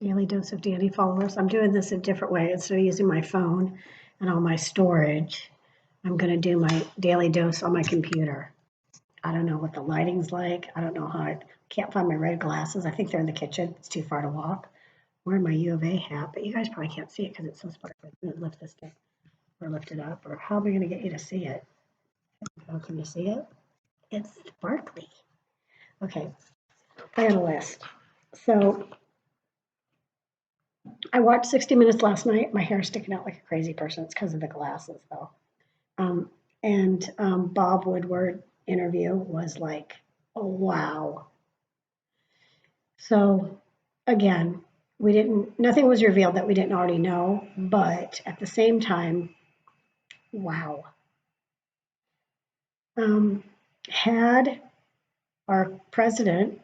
Daily dose of Dani followers. I'm doing this a different way. Instead of using my phone and all my storage, I'm going to do my daily dose on my computer. I don't know what the lighting's like. I don't know how I can't find my red glasses. I think they're in the kitchen. It's too far to walk. I'm wearing my U of A hat, but you guys probably can't see it because it's so sparkly. I'm going to lift this thing or lift it up, or how am I going to get you to see it? Oh, can you see it? It's sparkly. Okay, I got a list. So I watched 60 Minutes last night. My hair's sticking out like a crazy person. It's because of the glasses, though. Bob Woodward interview was like, oh, wow. So again, nothing was revealed that we didn't already know, but at the same time, wow. Had our president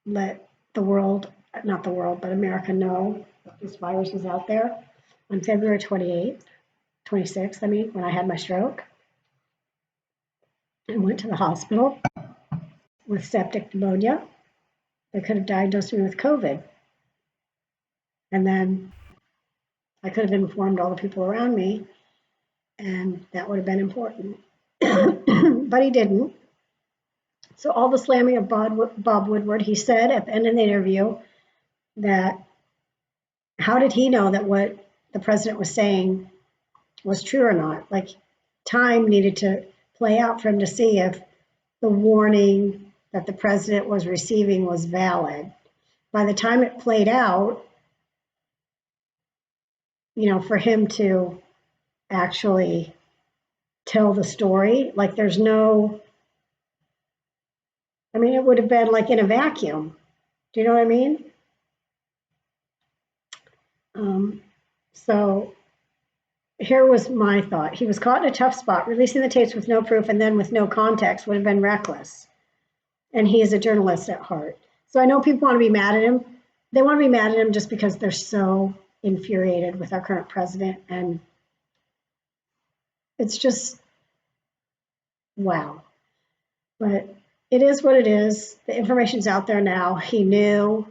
let the world, not the world, but America know that this virus was out there on February 26th, when I had my stroke and went to the hospital with septic pneumonia, they could have diagnosed me with COVID. And then I could have informed all the people around me, and that would have been important. But he didn't. So all the slamming of Bob Woodward, he said at the end of the interview that how did he know that what the president was saying was true or not? Like, time needed to play out for him to see if the warning that the president was receiving was valid. By the time it played out, for him to actually tell the story, like there's no, it would have been like in a vacuum. Do you know what I mean? So here was my thought. He was caught in a tough spot. Releasing the tapes with no proof and then with no context would have been reckless. And he is a journalist at heart. So I know people want to be mad at him. They want to be mad at him just because they're so infuriated with our current president. And it's just, wow. But it is what it is. The information's out there now. He knew,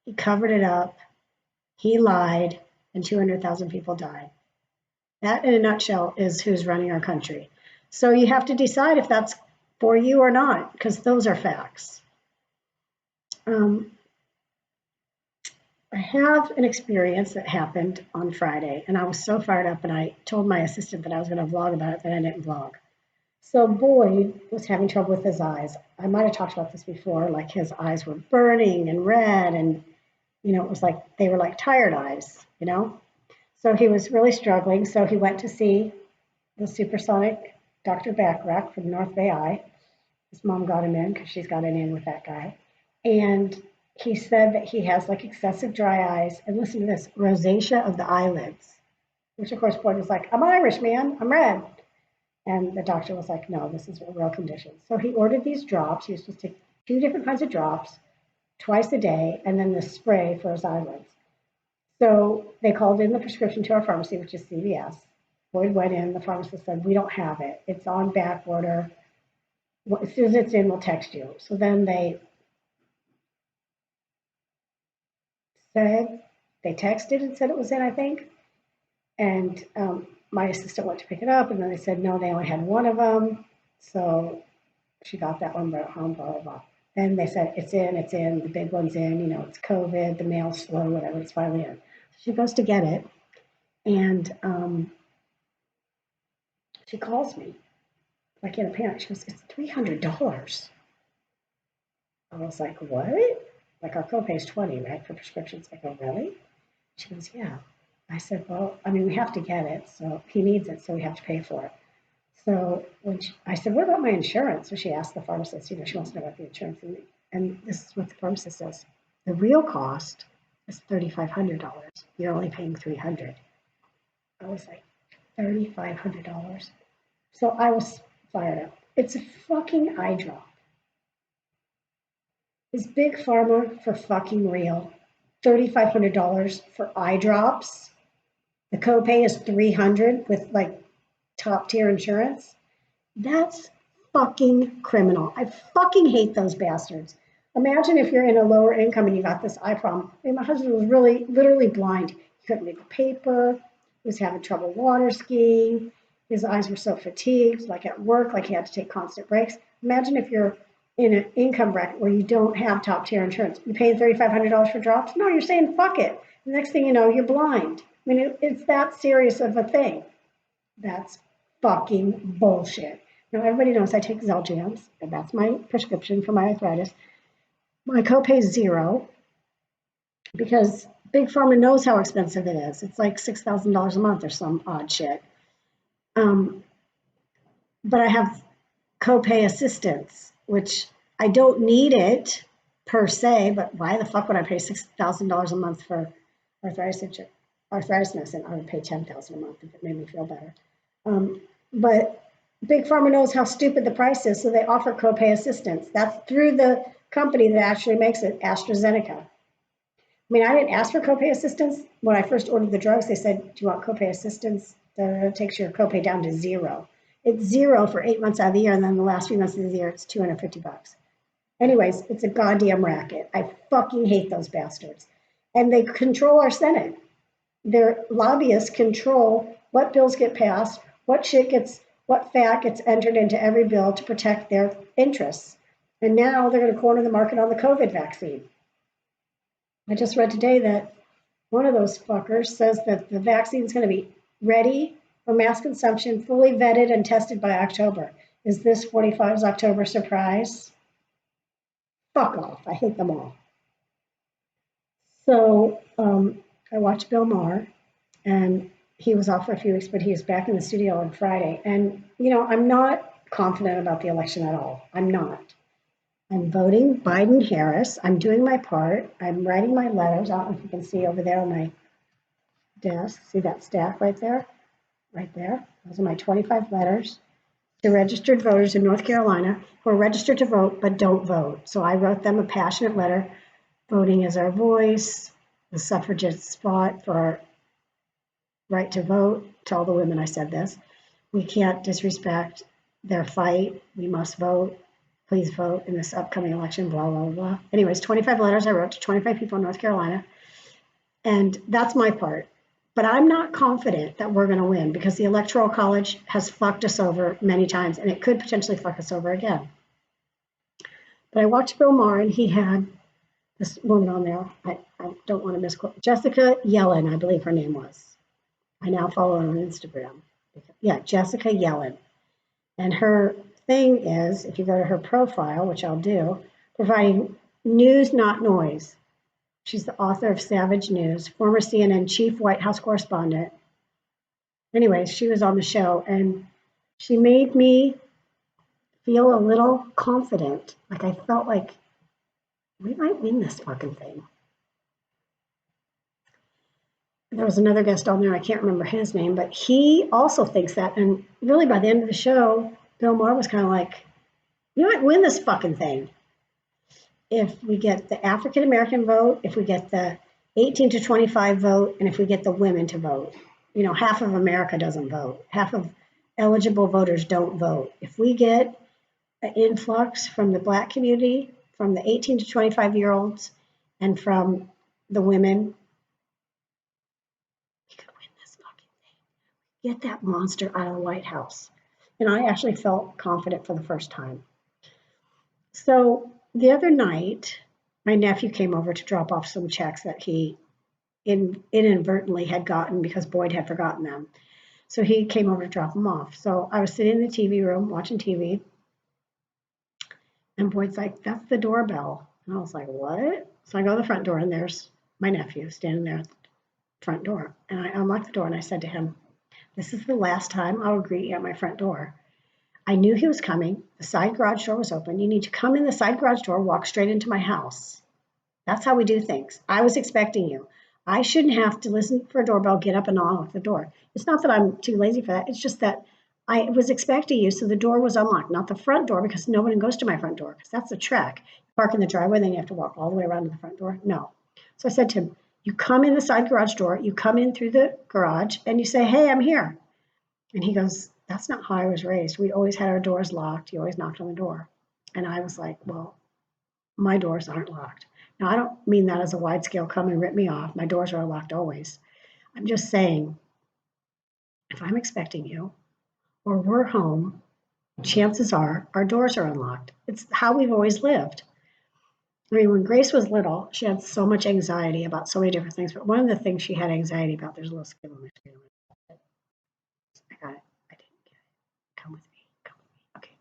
he covered it up, he lied, and 200,000 people died. That, in a nutshell, is who's running our country. So you have to decide if that's for you or not, because those are facts. I have an experience that happened on Friday, and I was so fired up, and I told my assistant that I was going to vlog about it, that I didn't vlog. So Boyd was having trouble with his eyes. I might have talked about this before, like his eyes were burning and red, and it was like they were like tired eyes, So he was really struggling. So he went to see the supersonic Dr. Backrack from North Bay Eye. His mom got him in because she's got it in with that guy. And he said that he has like excessive dry eyes. And listen to this, rosacea of the eyelids, which of course Boyd was like, I'm Irish, man, I'm red. And the doctor was like, no, this is a real condition. So he ordered these drops. He was supposed to take 2 different kinds of drops twice a day, and then the spray for his eyelids. So they called in the prescription to our pharmacy, which is CVS. Boyd went in, the pharmacist said, we don't have it. It's on back order. As soon as it's in, we'll text you. So then they texted and said it was in, I think. And my assistant went to pick it up, and then they said, no, they only had one of them. So she got that one brought home, blah, blah, blah. Then they said, it's in, the big one's in, it's COVID, the mail's slow, whatever, it's finally in. She goes to get it, and she calls me, like in a panic. She goes, it's $300. I was like, what? Like our copay is 20, right, for prescriptions. I go, really? She goes, yeah. I said, well, we have to get it, so he needs it, so we have to pay for it. So I said, what about my insurance? So she asked the pharmacist, she wants to know about the insurance. And this is what the pharmacist says. The real cost is $3,500. You're only paying $300. I was like, $3,500. So I was fired up. It's a fucking eye drop. Is Big Pharma for fucking real? $3,500 for eye drops? The copay is $300 with like top tier insurance. That's fucking criminal. I fucking hate those bastards. Imagine if you're in a lower income and you got this eye problem. I mean, my husband was really, literally blind. He couldn't read the paper. He was having trouble water skiing. His eyes were so fatigued, like at work, like he had to take constant breaks. Imagine if you're in an income bracket where you don't have top tier insurance. You paying $3,500 for drops? No, you're saying fuck it. The next thing you know, you're blind. I mean, it's that serious of a thing. That's fucking bullshit. Now, everybody knows I take Xeljan's, and that's my prescription for my arthritis. My copay is zero because Big Pharma knows how expensive it is. It's like $6,000 a month or some odd shit. Um, but I have copay assistance, which I don't need it per se, but why the fuck would I pay $6,000 a month for arthritis medicine? I would pay $10,000 a month if it made me feel better. But Big Pharma knows how stupid the price is, so they offer copay assistance. That's through the company that actually makes it, AstraZeneca. I mean, I didn't ask for copay assistance. When I first ordered the drugs, they said, do you want copay assistance? That takes your copay down to zero. It's zero for 8 months out of the year, and then the last few months of the year, it's $250. Anyways, it's a goddamn racket. I fucking hate those bastards. And they control our Senate. Their lobbyists control what bills get passed, what fat gets entered into every bill to protect their interests. And now they're going to corner the market on the COVID vaccine. I just read today that one of those fuckers says that the vaccine is going to be ready for mass consumption, fully vetted and tested by October. Is this 45's October surprise? Fuck off. I hate them all. So I watched Bill Maher, and he was off for a few weeks, but he was back in the studio on Friday. And, I'm not confident about the election at all. I'm not. I'm voting Biden-Harris. I'm doing my part. I'm writing my letters. I don't know if you can see over there on my desk. See that stack right there? Right there. Those are my 25 letters to registered voters in North Carolina who are registered to vote but don't vote. So I wrote them a passionate letter. Voting is our voice. The suffragettes fought for our right to vote. To all the women, I said this. We can't disrespect their fight. We must vote. Please vote in this upcoming election, blah, blah, blah. Anyways, 25 letters I wrote to 25 people in North Carolina. And that's my part. But I'm not confident that we're going to win because the Electoral College has fucked us over many times, and it could potentially fuck us over again. But I watched Bill Maher, and he had this woman on there. I don't want to misquote. Jessica Yellen, I believe her name was. I now follow her on Instagram. Yeah, Jessica Yellen. And her thing is, if you go to her profile, which I'll do, providing news, not noise. She's the author of Savage News, former CNN chief White House correspondent. Anyways, she was on the show, and she made me feel a little confident. Like I felt like we might win this fucking thing. There was another guest on there, I can't remember his name, but he also thinks that. And really, by the end of the show, Bill Maher was kind of like, we might win this fucking thing. If we get the African American vote, if we get the 18 to 25 vote, and if we get the women to vote. Half of America doesn't vote. Half of eligible voters don't vote. If we get an influx from the Black community, from the 18 to 25-year-olds, and from the women, we could win this fucking thing. Get that monster out of the White House. And I actually felt confident for the first time. So the other night, my nephew came over to drop off some checks that he inadvertently had gotten because Boyd had forgotten them. So he came over to drop them off. So I was sitting in the TV room watching TV, and Boyd's like, that's the doorbell. And I was like, what? So I go to the front door, and there's my nephew standing there at the front door. And I unlocked the door, and I said to him, this is the last time I will greet you at my front door. I knew he was coming. The side garage door was open. You need to come in the side garage door, walk straight into my house. That's how we do things. I was expecting you. I shouldn't have to listen for a doorbell, get up and unlock the door. It's not that I'm too lazy for that. It's just that I was expecting you, so the door was unlocked, not the front door, because no one goes to my front door, because that's the trek. You park in the driveway, then you have to walk all the way around to the front door. No. So I said to him, you come in the side garage door, you come in through the garage, and you say, hey, I'm here. And he goes, that's not how I was raised. We always had our doors locked. You always knocked on the door. And I was like, well, my doors aren't locked. Now, I don't mean that as a wide scale, come and rip me off. My doors are locked always. I'm just saying, if I'm expecting you or we're home, chances are our doors are unlocked. It's how we've always lived. I mean, when Grace was little, she had so much anxiety about so many different things. But one of the things she had anxiety about, there's a little skin on my screen. I got it. I didn't get it. Come with me. Come with me. Okay.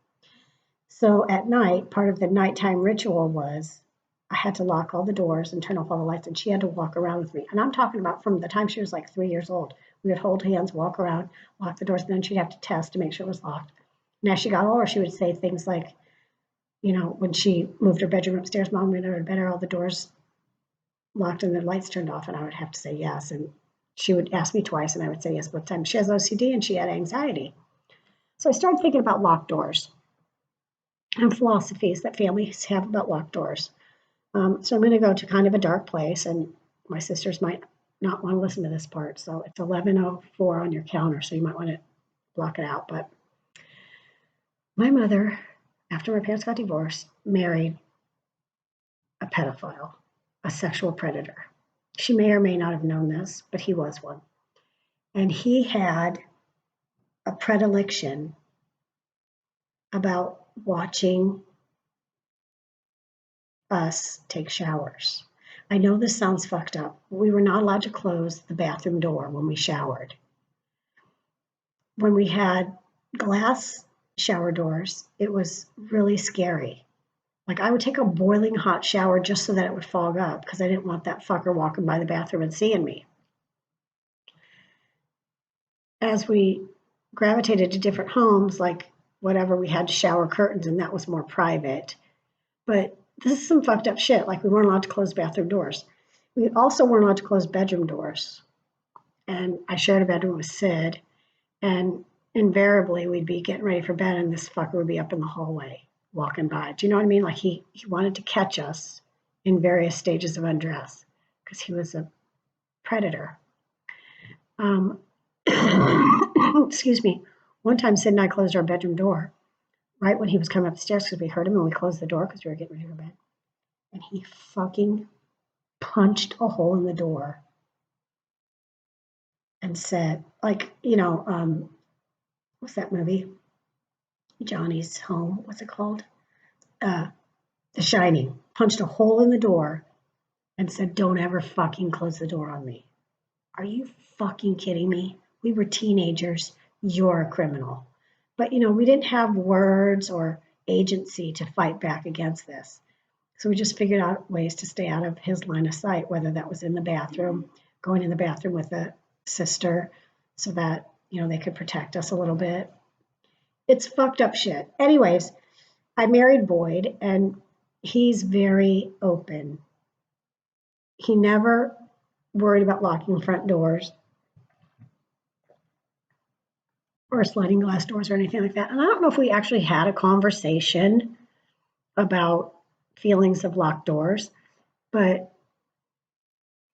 So at night, part of the nighttime ritual was I had to lock all the doors and turn off all the lights, and she had to walk around with me. And I'm talking about from the time she was like 3 years old. We would hold hands, walk around, lock the doors, and then she'd have to test to make sure it was locked. And as she got older, she would say things like, when she moved her bedroom upstairs, Mom, we never better all the doors locked and the lights turned off, and I would have to say yes. And she would ask me twice, and I would say yes both times. She has OCD and she had anxiety. So I started thinking about locked doors and philosophies that families have about locked doors. So I'm going to go to kind of a dark place, and my sisters might not want to listen to this part. So it's 11:04 on your counter, so you might want to block it out. But my mother, after my parents got divorced, married a pedophile, a sexual predator. She may or may not have known this, but he was one. And he had a predilection about watching us take showers. I know this sounds fucked up. We were not allowed to close the bathroom door when we showered. When we had glass shower doors, it was really scary. Like I would take a boiling hot shower just so that it would fog up because I didn't want that fucker walking by the bathroom and seeing me. As we gravitated to different homes, like whatever, we had shower curtains and that was more private. But this is some fucked up shit. Like we weren't allowed to close bathroom doors. We also weren't allowed to close bedroom doors. And I shared a bedroom with Sid, and invariably we'd be getting ready for bed and this fucker would be up in the hallway walking by. Do you know what I mean? Like he wanted to catch us in various stages of undress because he was a predator. Excuse me. One time Sid and I closed our bedroom door right when he was coming up the stairs because we heard him and we closed the door because we were getting ready for bed. And he fucking punched a hole in the door and said, like, what's that movie? Johnny's Home. What's it called? The Shining. Punched a hole in the door and said, "Don't ever fucking close the door on me." Are you fucking kidding me? We were teenagers. You're a criminal. But, we didn't have words or agency to fight back against this. So we just figured out ways to stay out of his line of sight, whether that was in the bathroom, going in the bathroom with a sister so that, they could protect us a little bit. It's fucked up shit. Anyways, I married Boyd and he's very open. He never worried about locking front doors or sliding glass doors or anything like that. And I don't know if we actually had a conversation about feelings of locked doors, but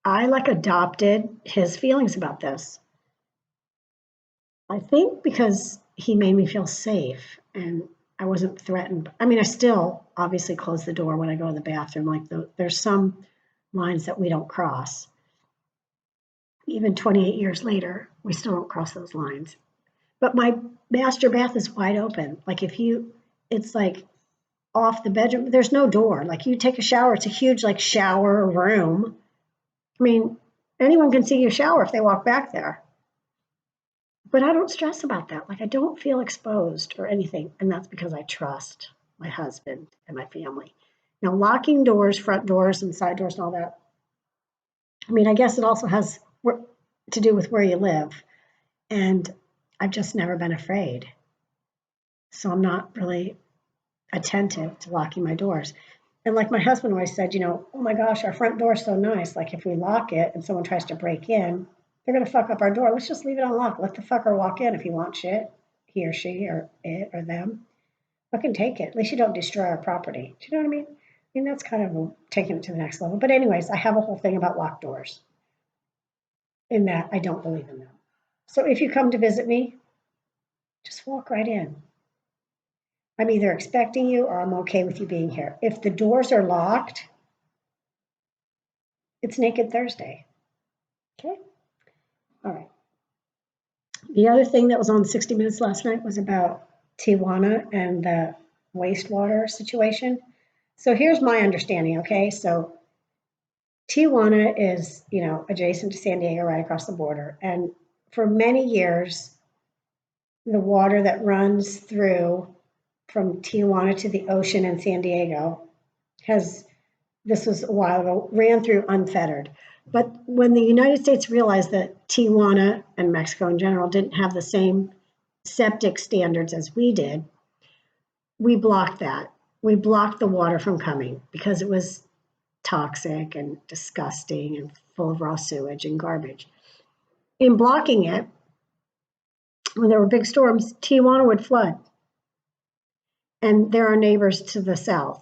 I adopted his feelings about this. I think because he made me feel safe and I wasn't threatened. I mean, I still obviously close the door when I go to the bathroom. Like there's some lines that we don't cross. Even 28 years later, we still don't cross those lines. But my master bath is wide open. Like it's like off the bedroom. There's no door. Like you take a shower, it's a huge shower room. I mean, anyone can see you shower if they walk back there. But I don't stress about that. I don't feel exposed or anything. And that's because I trust my husband and my family. Now, locking doors, front doors and side doors and all that, I mean, I guess it also has to do with where you live. And I've just never been afraid. So I'm not really attentive to locking my doors. And like my husband always said, oh my gosh, our front door is so nice. Like if we lock it and someone tries to break in, they're going to fuck up our door. Let's just leave it unlocked. Let the fucker walk in if he wants shit, he or she or it or them. Fucking take it. At least you don't destroy our property. Do you know what I mean? I mean, that's kind of taking it to the next level. But anyways, I have a whole thing about locked doors in that I don't believe in them. So if you come to visit me, just walk right in. I'm either expecting you or I'm okay with you being here. If the doors are locked, it's Naked Thursday. Okay? All right. The other thing that was on 60 Minutes last night was about Tijuana and the wastewater situation. So here's my understanding, okay? So Tijuana is, adjacent to San Diego, right across the border. And for many years, the water that runs through from Tijuana to the ocean in San Diego this was a while ago, ran through unfettered. But when the United States realized that Tijuana and Mexico in general didn't have the same septic standards as we did, we blocked that. We blocked the water from coming because it was toxic and disgusting and full of raw sewage and garbage. In blocking it, when there were big storms, Tijuana would flood. And there are neighbors to the south.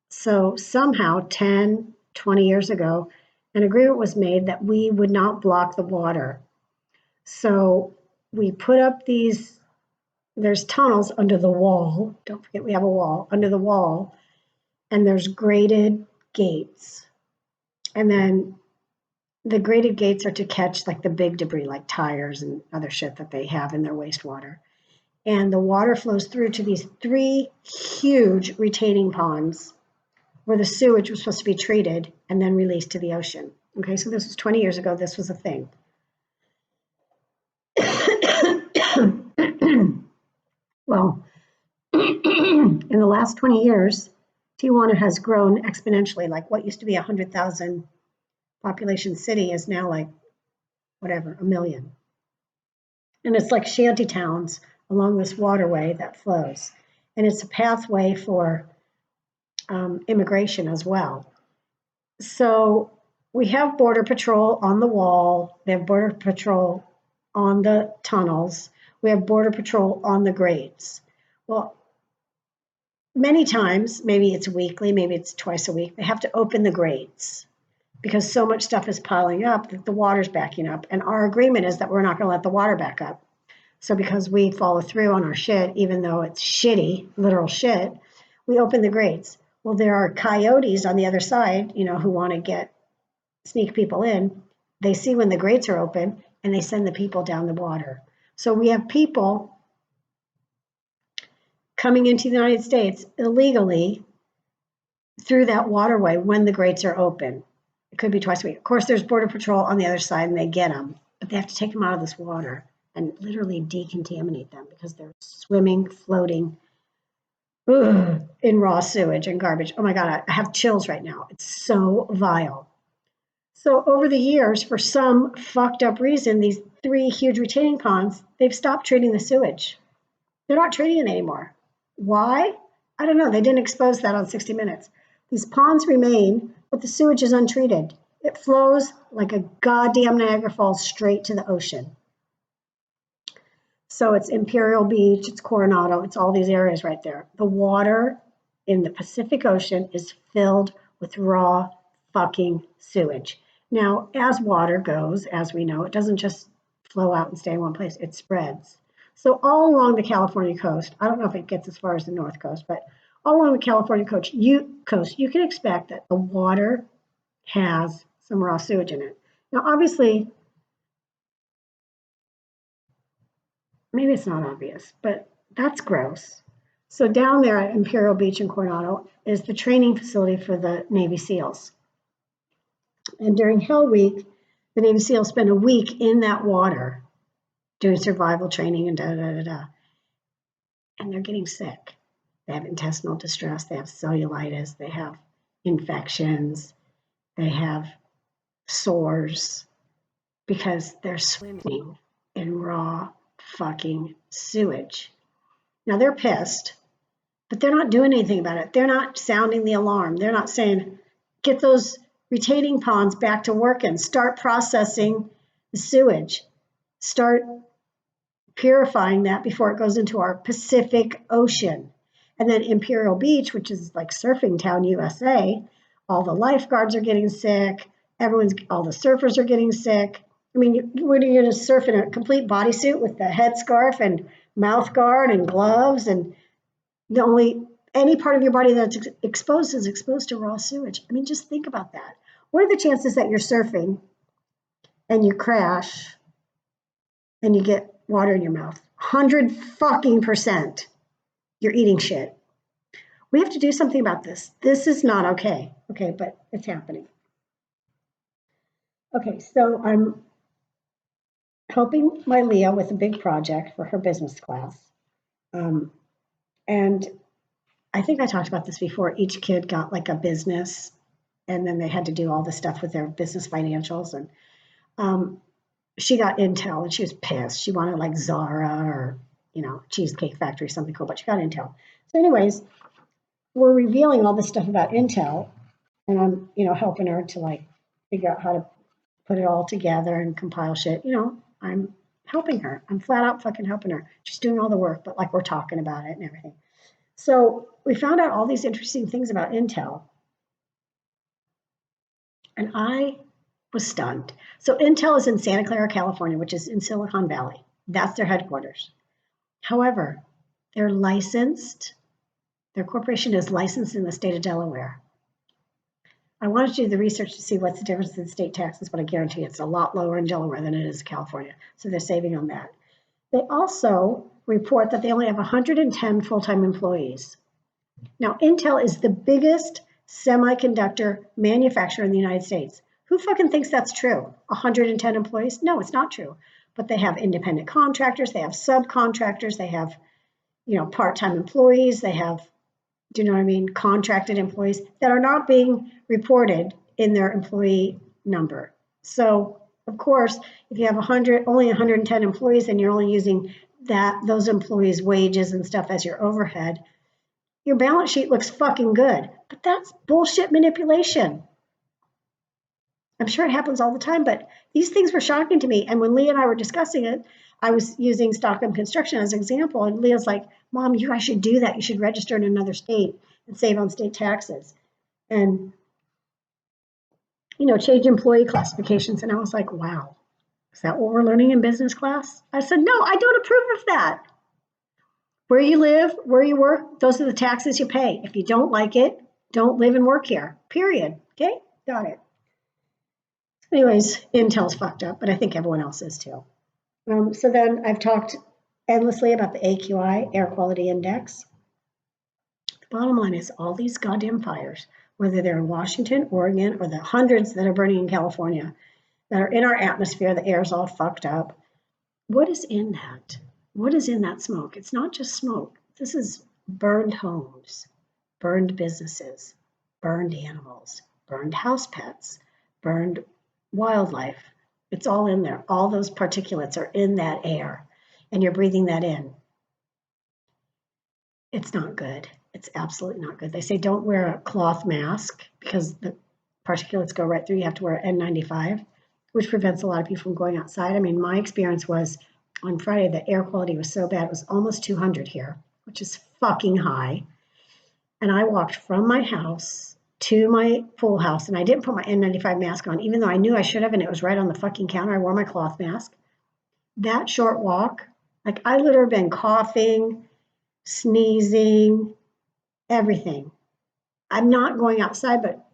So somehow 10, 20 years ago, an agreement was made that we would not block the water. So we put up there's tunnels under the wall. Don't forget we have a wall, under the wall. And there's graded gates. And then the graded gates are to catch like the big debris, like tires and other shit that they have in their wastewater. And the water flows through to these 3 huge retaining ponds where the sewage was supposed to be treated and then released to the ocean. Okay, so this was 20 years ago. This was a thing. Well, in the last 20 years, Tijuana has grown exponentially. Like what used to be 100,000 population city is now like, whatever, 1 million. And it's like shanty towns along this waterway that flows. And it's a pathway for immigration as well. So we have Border Patrol on the wall. They have Border Patrol on the tunnels. We have Border Patrol on the grades. Well, many times, maybe it's weekly, maybe it's twice a week, they have to open the grades because so much stuff is piling up that the water's backing up. And our agreement is that we're not going to let the water back up. So because we follow through on our shit, even though it's shitty, literal shit, we open the grades. Well, there are coyotes on the other side, who want to sneak people in. They see when the grates are open and they send the people down the water. So we have people coming into the United States illegally through that waterway when the grates are open. It could be twice a week. Of course, there's Border Patrol on the other side and they get them, but they have to take them out of this water and literally decontaminate them because they're swimming, floating in raw sewage and garbage. Oh my God, I have chills right now. It's so vile. So over the years, for some fucked up reason, these 3 huge retaining ponds, they've stopped treating the sewage. They're not treating it anymore. Why? I don't know. They didn't expose that on 60 Minutes. These ponds remain, but the sewage is untreated. It flows like a goddamn Niagara Falls straight to the ocean. So it's Imperial Beach, it's Coronado, it's all these areas right there. The water in the Pacific Ocean is filled with raw fucking sewage. Now, as water goes, as we know, it doesn't just flow out and stay in one place, it spreads. So all along the California coast, I don't know if it gets as far as the North Coast, but all along the California coast, you can expect that the water has some raw sewage in it. Now, obviously, maybe it's not obvious, but that's gross. So down there at Imperial Beach in Coronado is the training facility for the Navy SEALs. And during Hell Week, the Navy SEALs spend a week in that water doing survival training and da-da-da-da. And they're getting sick. They have intestinal distress, they have cellulitis, they have infections, they have sores because they're swimming in raw fucking sewage. Now they're pissed, but they're not doing anything about it. They're not sounding the alarm. They're not saying, get those retaining ponds back to working, start processing the sewage, start purifying that before it goes into our Pacific Ocean. And then Imperial Beach, which is like surfing town USA, all the lifeguards are getting sick, all the surfers are getting sick. I mean, what are you going to surf in a complete bodysuit with the headscarf and mouth guard and gloves? And Any part of your body that's exposed is exposed to raw sewage. I mean, just think about that. What are the chances that you're surfing and you crash and you get water in your mouth? 100 fucking percent. You're eating shit. We have to do something about this. This is not okay. Okay, but it's happening. Okay, so I'm helping my Leah with a big project for her business class. And I think I talked about this before. Each kid got like a business, and then they had to do all this stuff with their business financials. And she got Intel, and she was pissed. She wanted like Zara or, Cheesecake Factory, something cool, but she got Intel. So anyways, we're revealing all this stuff about Intel, and I'm, helping her to like figure out how to put it all together and compile shit. I'm helping her. I'm flat out fucking helping her. She's doing all the work, but like we're talking about it and everything. So we found out all these interesting things about Intel, and I was stunned. So Intel is in Santa Clara, California, which is in Silicon Valley. That's their headquarters. However, they're licensed. Their corporation is licensed in the state of Delaware. I wanted to do the research to see what's the difference in state taxes, but I guarantee it's a lot lower in Delaware than it is in California. So they're saving on that. They also report that they only have 110 full-time employees. Now, Intel is the biggest semiconductor manufacturer in the United States. Who fucking thinks that's true? 110 employees? No, it's not true. But they have independent contractors, they have subcontractors, they have, part-time employees, they have, do you know what I mean, contracted employees that are not being reported in their employee number. So, of course, if you have only 110 employees and you're only using those employees' wages and stuff as your overhead, your balance sheet looks fucking good. But that's bullshit manipulation. I'm sure it happens all the time, but these things were shocking to me. And when Leah and I were discussing it, I was using Stockholm Construction as an example. And Leah's like, Mom, you guys should do that. You should register in another state and save on state taxes. And, change employee classifications. And I was like, wow, is that what we're learning in business class? I said, no, I don't approve of that. Where you live, where you work, those are the taxes you pay. If you don't like it, don't live and work here, period. Okay, got it. Anyways, Intel's fucked up, but I think everyone else is too. So then I've talked endlessly about the AQI, Air Quality Index. The bottom line is all these goddamn fires, whether they're in Washington, Oregon, or the hundreds that are burning in California, that are in our atmosphere, the air's all fucked up. What is in that? What is in that smoke? It's not just smoke. This is burned homes, burned businesses, burned animals, burned house pets, burned wildlife. It's all in there. All those particulates are in that air, and you're breathing that in. It's not good. It's absolutely not good. They say don't wear a cloth mask because the particulates go right through. You have to wear an N95, which prevents a lot of people from going outside. I mean, my experience was on Friday, the air quality was so bad, it was almost 200 here, which is fucking high. And I walked from my house to my pool house, and I didn't put my N95 mask on, even though I knew I should have, and it was right on the fucking counter. I wore my cloth mask. That short walk, like I literally been coughing, sneezing, everything. I'm not going outside, but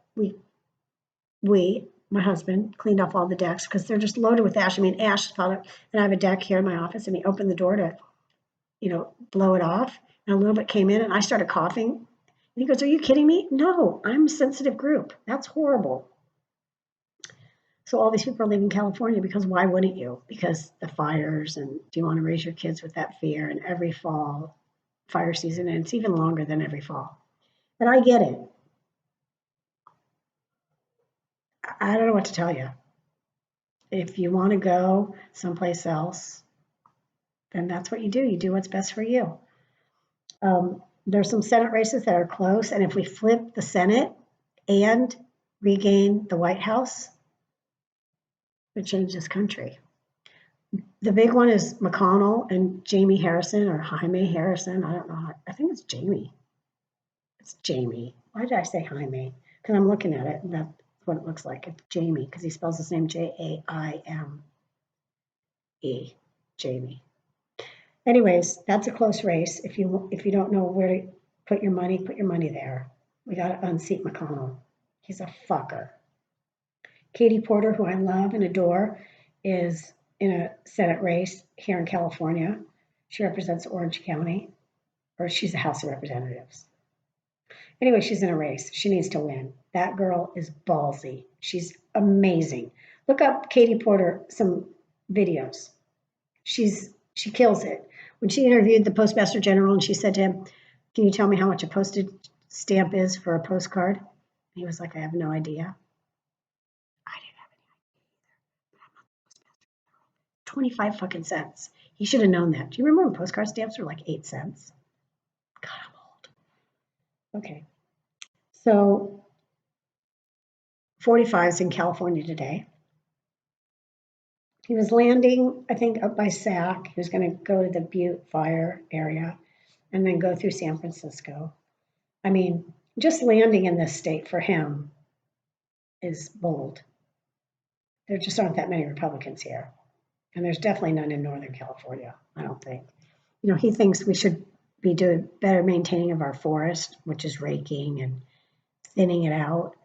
my husband cleaned off all the decks because they're just loaded with ash. I mean, ash is falling. And I have a deck here in my office, and he opened the door to, blow it off. And a little bit came in, and I started coughing. And he goes, "Are you kidding me?" No, I'm a sensitive group. That's horrible. So all these people are leaving California because why wouldn't you? Because the fires, and do you want to raise your kids with that fear? And every fall, fire season, and it's even longer than every fall. And I get it. I don't know what to tell you. If you want to go someplace else, then that's what you do. You do what's best for you. There's some Senate races that are close, and if we flip the Senate and regain the White House, it would change this country. The big one is McConnell and Jamie Harrison, or Jaime Harrison. I don't know. I think it's Jamie. It's Jamie. Why did I say Jaime? Because I'm looking at it, and that's what it looks like. It's Jamie, because he spells his name Jaime. Jamie. Anyways, that's a close race. If you don't know where to Put your money there. We got to unseat McConnell. He's a fucker. Katie Porter, who I love and adore, is in a Senate race here in California. She represents Orange County, or she's a House of Representatives. Anyway, she's in a race. She needs to win. That girl is ballsy. She's amazing. Look up Katie Porter some videos. She kills it. When she interviewed the Postmaster General and she said to him, "Can you tell me how much a postage stamp is for a postcard?" And he was like, "I have no idea." I didn't have any idea. But I'm not the Postmaster General. 25 fucking cents. He should have known that. Do you remember when postcard stamps were like 8 cents? God, I'm old. Okay. So 45 is in California today. He was landing, I think, up by Sac. He was going to go to the Butte fire area and then go through San Francisco. I mean, just landing in this state for him is bold. There just aren't that many Republicans here. And there's definitely none in Northern California, I don't think. You know, he thinks we should be doing better maintaining of our forest, which is raking and thinning it out.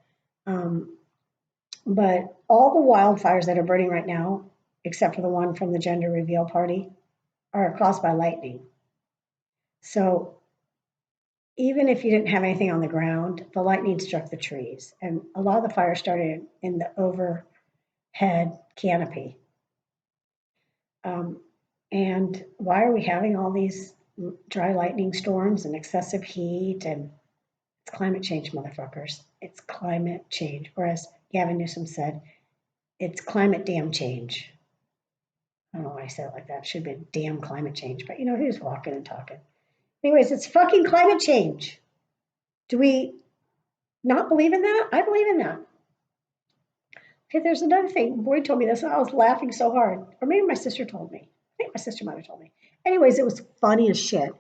But all the wildfires that are burning right now, except for the one from the gender reveal party, are caused by lightning. So even if you didn't have anything on the ground, the lightning struck the trees. And a lot of the fire started in the overhead canopy. And why are we having all these dry lightning storms and excessive heat? And it's climate change, motherfuckers. It's climate change. Or as Gavin Newsom said, it's climate damn change. I don't know why I said it like that. It should have been damn climate change. But you know, he was walking and talking. Anyways, it's fucking climate change. Do we not believe in that? I believe in that. Okay, there's another thing. Boyd told me this, and I was laughing so hard. Or maybe my sister told me. I think my sister might have told me. Anyways, it was funny as shit.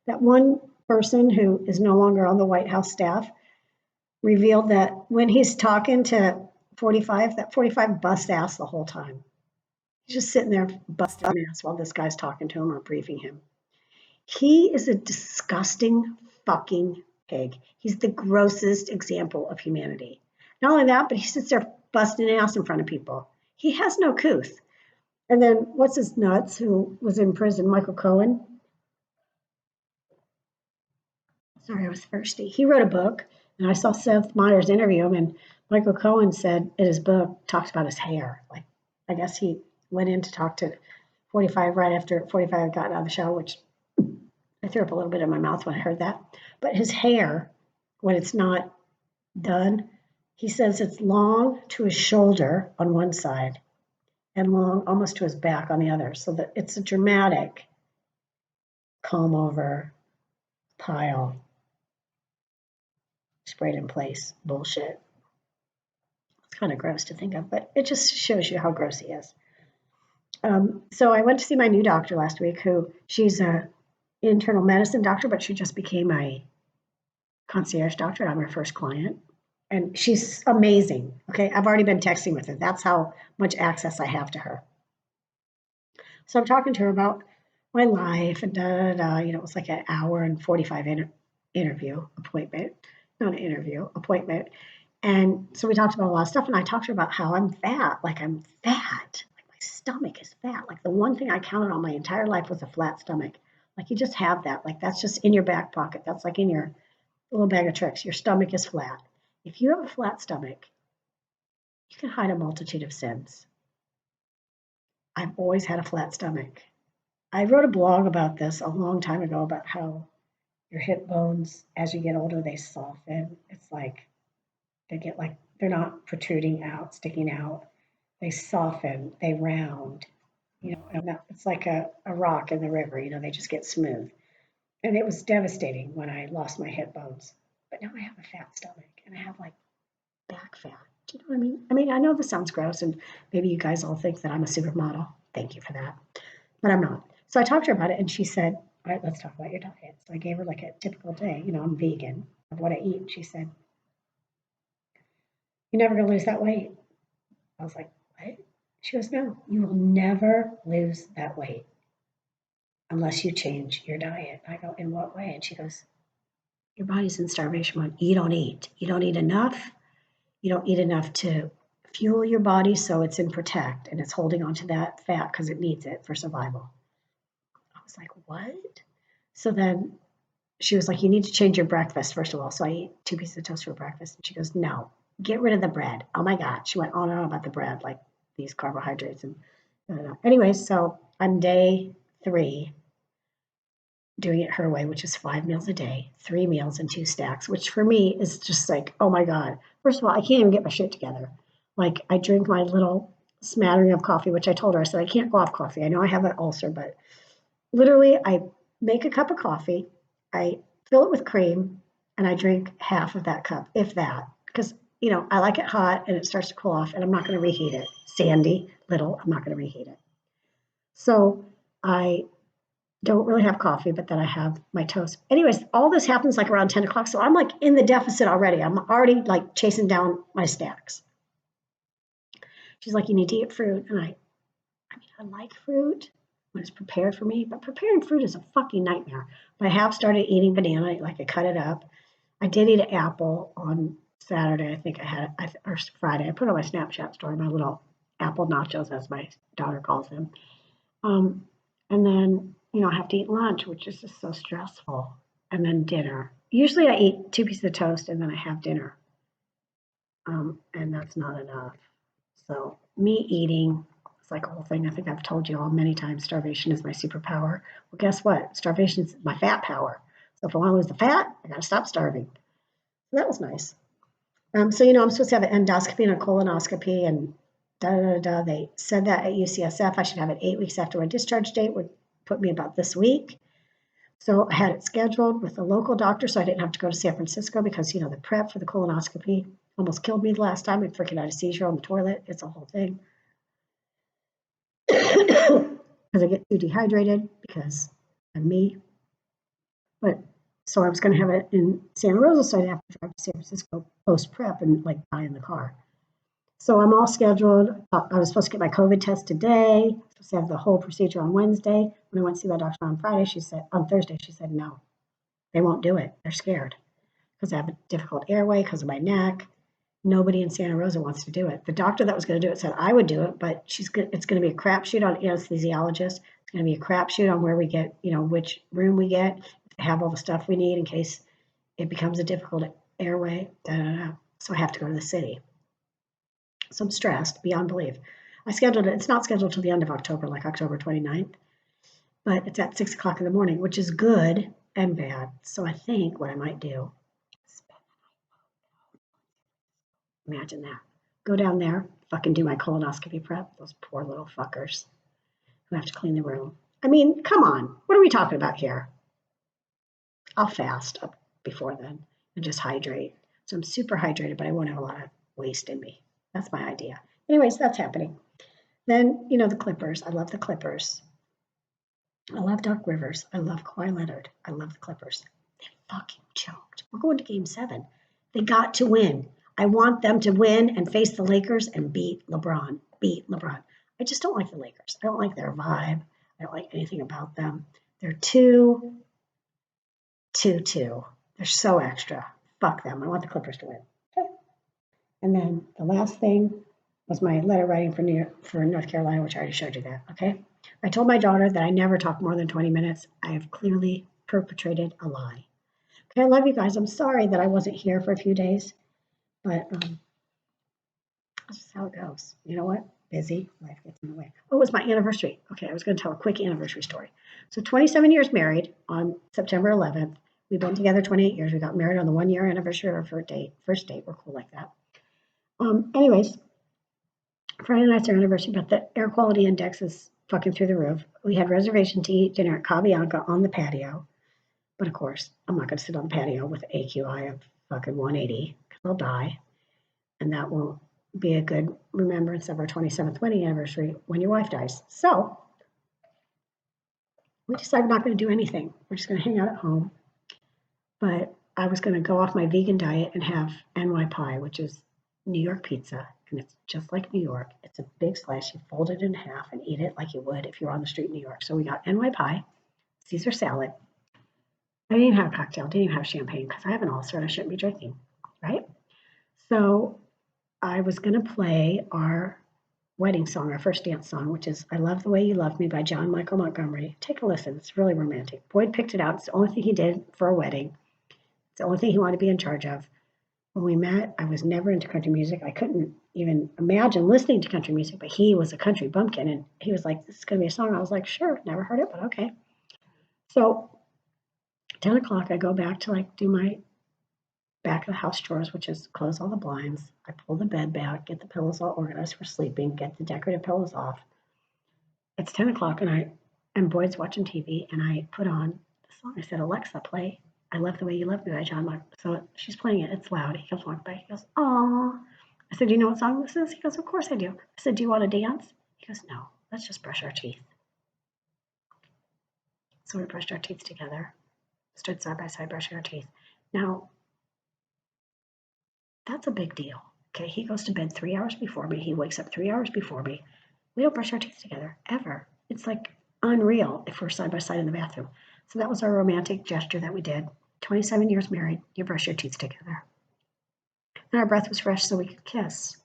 That one person who is no longer on the White House staff revealed that when he's talking to 45, that 45 busts ass the whole time. He's just sitting there busting ass while this guy's talking to him or briefing him. He is a disgusting fucking pig. He's the grossest example of humanity. Not only that, but he sits there busting ass in front of people. He has no couth. And then what's his nuts who was in prison, Michael Cohen? Sorry, I was thirsty. He wrote a book, and I saw Seth Meyers interview him, and Michael Cohen said in his book, talks about his hair. Like, I guess he went in to talk to 45 right after 45 had gotten out of the show, which I threw up a little bit in my mouth when I heard that. But his hair, when it's not done, he says it's long to his shoulder on one side and long almost to his back on the other. So that it's a dramatic comb over pile, sprayed in place bullshit. It's kind of gross to think of, but it just shows you how gross he is. So I went to see my new doctor last week, who she's a internal medicine doctor, but she just became a concierge doctor. I'm her first client. And she's amazing. Okay, I've already been texting with her. That's how much access I have to her. So I'm talking to her about my life and da da da. You know, it was like an hour and 45 interview appointment, not an interview appointment. And so we talked about a lot of stuff, and I talked to her about how I'm fat. Like I'm fat. Like my stomach is fat. Like the one thing I counted on my entire life was a flat stomach. Like you just have that. Like that's just in your back pocket. That's like in your little bag of tricks. Your stomach is flat. If you have a flat stomach, you can hide a multitude of sins. I've always had a flat stomach. I wrote a blog about this a long time ago about how your hip bones, as you get older, they soften. It's like they get like they're not protruding out, sticking out. They soften, they round. You know, and it's like a rock in the river. You know, they just get smooth. And it was devastating when I lost my hip bones. But now I have a fat stomach, and I have like back fat. Do you know what I mean? I mean, I know this sounds gross, and maybe you guys all think that I'm a supermodel. Thank you for that. But I'm not. So I talked to her about it, and she said, all right, let's talk about your diet. So I gave her like a typical day. You know, I'm vegan of what I eat. She said, you're never going to lose that weight. I was like, what? She goes, no, you will never lose that weight unless you change your diet. I go, in what way? And she goes, Your body's in starvation mode. You don't eat. You don't eat enough. You don't eat enough to fuel your body, so it's in protect and it's holding on to that fat because it needs it for survival. I was like, what? So then she was like, you need to change your breakfast, first of all. So I eat 2 pieces of toast for breakfast. And she goes, no, get rid of the bread. Oh my God. She went on and on about the bread, like these carbohydrates. And anyways, so on day 3, doing it her way, which is 5 meals a day, 3 meals and 2 snacks, which for me is just like, oh my God. First of all, I can't even get my shit together. Like I drink my little smattering of coffee, which I told her, I said, I can't go off coffee. I know I have an ulcer, but literally I make a cup of coffee, I fill it with cream, and I drink half of that cup, if that, because I like it hot and it starts to cool off, and I'm not going to reheat it. Sandy, little, I'm not going to reheat it. So I don't really have coffee, but then I have my toast. Anyways, all this happens like around 10 o'clock. So I'm like in the deficit already. I'm already like chasing down my snacks. She's like, you need to eat fruit. And I like fruit when it's prepared for me, but preparing fruit is a fucking nightmare. But I have started eating banana, like I cut it up. I did eat an apple on Saturday. I think or Friday. I put on my Snapchat story, my little apple nachos, as my daughter calls them. And then, I have to eat lunch, which is just so stressful. And then dinner. Usually I eat 2 pieces of toast and then I have dinner. And that's not enough. So me eating, it's like a whole thing. I think I've told you all many times, starvation is my superpower. Well, guess what? Starvation is my fat power. So if I want to lose the fat, I got to stop starving. So that was nice. So, I'm supposed to have an endoscopy and a colonoscopy and They said that at UCSF. I should have it 8 weeks after my discharge date, would put me about this week. So I had it scheduled with a local doctor so I didn't have to go to San Francisco because, the prep for the colonoscopy almost killed me the last time. I freaking had a seizure on the toilet. It's a whole thing. Because I get too dehydrated because I'm me. But so I was going to have it in Santa Rosa, so I'd have to drive to San Francisco post prep and like die in the car. So I'm all scheduled. I was supposed to get my COVID test today. I was supposed to have the whole procedure on Wednesday. When I went to see my doctor on Thursday, she said, no, they won't do it. They're scared because I have a difficult airway because of my neck. Nobody in Santa Rosa wants to do it. The doctor that was going to do it said I would do it, but it's going to be a crapshoot on anesthesiologist. It's going to be a crapshoot on where we get, which room we get, to have all the stuff we need in case it becomes a difficult airway. So I have to go to the city. So I'm stressed beyond belief. I scheduled it. It's not scheduled till the end of October, like October 29th, but it's at 6 o'clock in the morning, which is good and bad. So I think what I might do, imagine that, go down there, fucking do my colonoscopy prep. Those poor little fuckers who have to clean the room. I mean, come on. What are we talking about here? I'll fast up before then and just hydrate. So I'm super hydrated, but I won't have a lot of waste in me. That's my idea. Anyways, that's happening. Then, the Clippers. I love the Clippers. I love Doc Rivers. I love Kawhi Leonard. I love the Clippers. They fucking choked. We're going to game 7. They got to win. I want them to win and face the Lakers and beat LeBron. I just don't like the Lakers. I don't like their vibe. I don't like anything about them. They're too. They're so extra. Fuck them. I want the Clippers to win. Okay. And then the last thing was my letter writing for North Carolina, which I already showed you that. Okay. I told my daughter that I never talk more than 20 minutes. I have clearly perpetrated a lie. Okay, I love you guys. I'm sorry that I wasn't here for a few days, but that's just how it goes. You know what? Busy. Life gets in the way. Oh, it was my anniversary. Okay, I was going to tell a quick anniversary story. So 27 years married on September 11th. We've been together 28 years. We got married on the 1-year anniversary of our first date. We're cool like that. Anyways, Friday night's our anniversary, but the air quality index is fucking through the roof. We had reservation to eat dinner at Cabianca on the patio. But of course, I'm not going to sit on the patio with AQI of fucking 180 because I'll die. And that won't be a good remembrance of our 27th wedding anniversary when your wife dies. So we decided we're not going to do anything. We're just going to hang out at home. But I was going to go off my vegan diet and have NY pie, which is New York pizza. And it's just like New York. It's a big slice. You fold it in half and eat it like you would if you were on the street in New York. So we got NY pie, Caesar salad, I didn't even have a cocktail, didn't even have champagne because I have an ulcer and I shouldn't be drinking, right? So I was going to play our wedding song, our first dance song, which is I Love the Way You Love Me by John Michael Montgomery. Take a listen. It's really romantic. Boyd picked it out. It's the only thing he did for a wedding. It's the only thing he wanted to be in charge of. When we met, I was never into country music. I couldn't even imagine listening to country music, but he was a country bumpkin and he was like, this is going to be a song. I was like, sure, never heard it, but okay. So 10 o'clock, I go back to like do my back of the house chores, which is close all the blinds. I pull the bed back, get the pillows all organized for sleeping, get the decorative pillows off. It's 10 o'clock and Boyd's watching TV and I put on the song. I said, Alexa, play I Love the Way You Love Me by John Mark. So she's playing it. It's loud. He comes walking by. He goes, "Aw." I said, "Do you know what song this is?" He goes, "Of course I do." I said, "Do you want to dance?" He goes, "No, let's just brush our teeth." So we brushed our teeth together, stood side by side brushing our teeth. Now, that's a big deal. Okay, he goes to bed 3 hours before me. He wakes up 3 hours before me. We don't brush our teeth together ever. It's like unreal if we're side by side in the bathroom. So that was our romantic gesture that we did. 27 years married, you brush your teeth together. And our breath was fresh so we could kiss.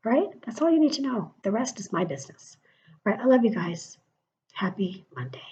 Right? That's all you need to know. The rest is my business. All right, I love you guys. Happy Monday.